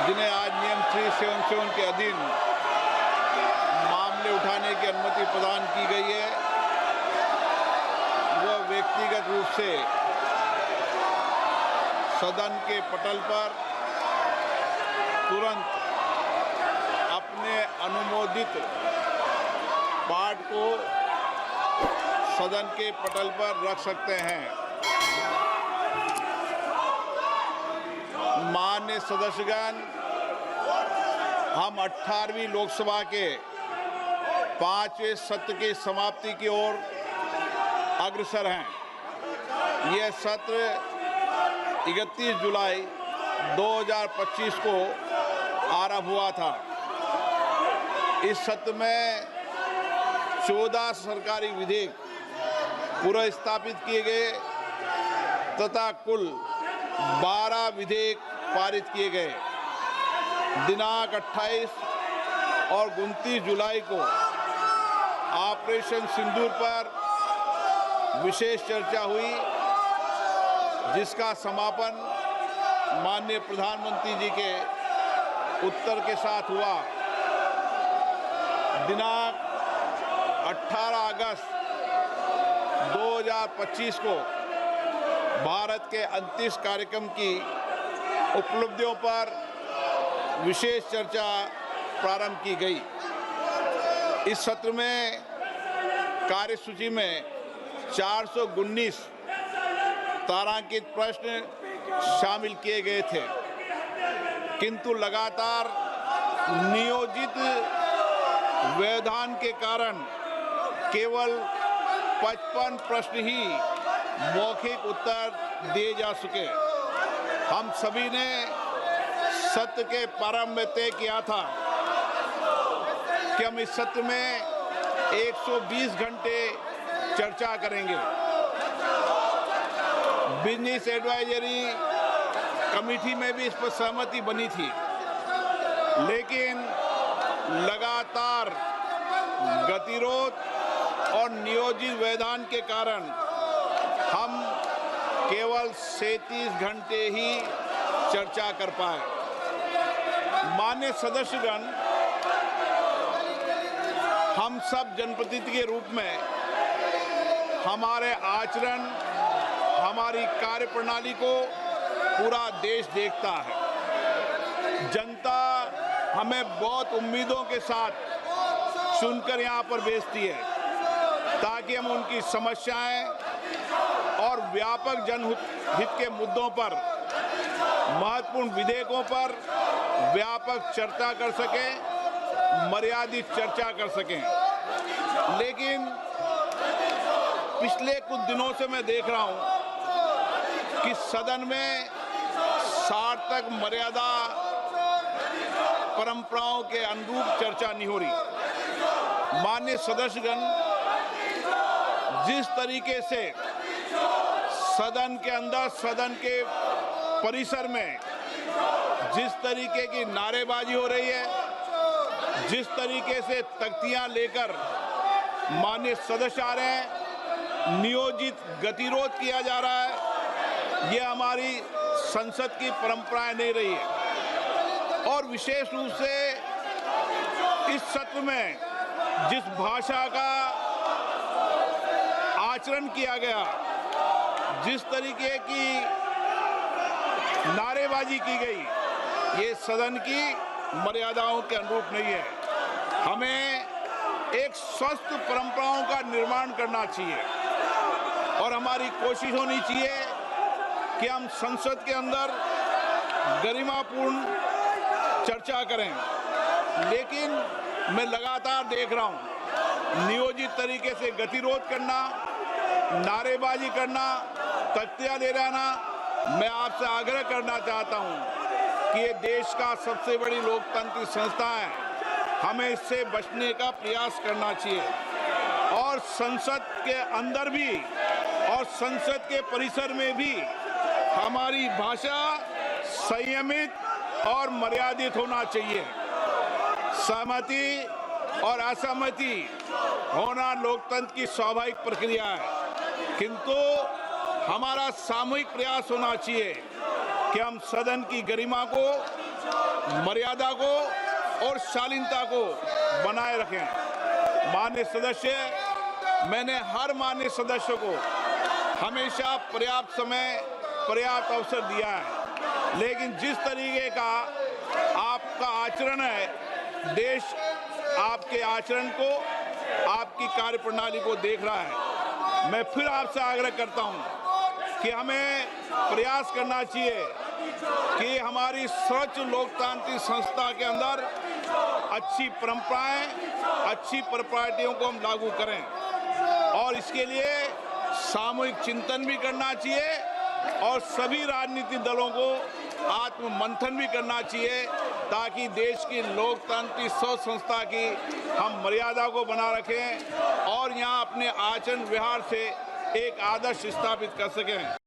जिन्हें आज नियम 377 के अधीन मामले उठाने की अनुमति प्रदान की गई है, वह व्यक्तिगत रूप से सदन के पटल पर तुरंत अपने अनुमोदित पाठ को सदन के पटल पर रख सकते हैं। माननीय सदस्यगण, हम 18वीं लोकसभा के 5वें सत्र की समाप्ति की ओर अग्रसर हैं। यह सत्र 31 जुलाई 2025 को आरंभ हुआ था। इस सत्र में 14 सरकारी विधेयक पुनर्स्थापित किए गए तथा कुल 12 विधेयक पारित किए गए। दिनांक 28 और 29 जुलाई को ऑपरेशन सिंदूर पर विशेष चर्चा हुई, जिसका समापन माननीय प्रधानमंत्री जी के उत्तर के साथ हुआ। दिनांक 18 अगस्त 2025 को भारत के अंतरिक्ष कार्यक्रम की उपलब्धियों पर विशेष चर्चा प्रारंभ की गई। इस सत्र में कार्यसूची में 419 तारांकित प्रश्न शामिल किए गए थे, किंतु लगातार नियोजित व्यवधान के कारण केवल 55 प्रश्न ही मौखिक उत्तर दिए जा सके। हम सभी ने सत्र के प्रारंभ में तय किया था कि हम इस सत्र में 120 घंटे चर्चा करेंगे। बिजनेस एडवाइजरी कमेटी में भी इस पर सहमति बनी थी, लेकिन लगातार गतिरोध और नियोजित व्यवधान के कारण हम केवल 37 घंटे ही चर्चा कर पाए। माननीय सदस्यगण, हम सब जनप्रतिनिधि के रूप में हमारे आचरण, हमारी कार्यप्रणाली को पूरा देश देखता है। जनता हमें बहुत उम्मीदों के साथ चुनकर यहाँ पर भेजती है, ताकि हम उनकी समस्याएं और व्यापक जनहित के मुद्दों पर, महत्वपूर्ण विधेयकों पर व्यापक चर्चा कर सकें, मर्यादित चर्चा कर सकें। लेकिन पिछले कुछ दिनों से मैं देख रहा हूं कि सदन में सार्थक मर्यादा परंपराओं के अनुरूप चर्चा नहीं हो रही। माननीय सदस्यगण, जिस तरीके से सदन के अंदर, सदन के परिसर में जिस तरीके की नारेबाजी हो रही है, जिस तरीके से तख्तियां लेकर माननीय सदस्य आ रहे हैं, नियोजित गतिरोध किया जा रहा है, यह हमारी संसद की परंपराएं नहीं रही है। और विशेष रूप से इस सत्र में जिस भाषा का आचरण किया गया, जिस तरीके की नारेबाजी की गई, ये सदन की मर्यादाओं के अनुरूप नहीं है। हमें एक स्वस्थ परंपराओं का निर्माण करना चाहिए और हमारी कोशिश होनी चाहिए कि हम संसद के अंदर गरिमापूर्ण चर्चा करें। लेकिन मैं लगातार देख रहा हूं नियोजित तरीके से गतिरोध करना, नारेबाजी करना, तख्तियां ले जाना। मैं आपसे आग्रह करना चाहता हूं कि ये देश का सबसे बड़ी लोकतांत्रिक संस्था है, हमें इससे बचने का प्रयास करना चाहिए। और संसद के अंदर भी और संसद के परिसर में भी हमारी भाषा संयमित और मर्यादित होना चाहिए। सहमति और असहमति होना लोकतंत्र की स्वाभाविक प्रक्रिया है, किंतु हमारा सामूहिक प्रयास होना चाहिए कि हम सदन की गरिमा को मर्यादा को और शालीनता को बनाए रखें। माननीय सदस्य, मैंने हर माननीय सदस्य को हमेशा पर्याप्त समय, पर्याप्त अवसर दिया है, लेकिन जिस तरीके का आपका आचरण है, देश आपके आचरण को, आपकी कार्यप्रणाली को देख रहा है। मैं फिर आपसे आग्रह करता हूं कि हमें प्रयास करना चाहिए कि हमारी स्वच्छ लोकतांत्रिक संस्था के अंदर अच्छी परंपराएं, अच्छी प्रॉपर्टियों को हम लागू करें और इसके लिए सामूहिक चिंतन भी करना चाहिए और सभी राजनीतिक दलों को आत्ममंथन भी करना चाहिए ताकि देश की लोकतांत्रिक स्वच्छ संस्था की हम मर्यादा को बना रखें और यहाँ अपने आचरण व्यवहार से एक आदर्श स्थापित कर सकें।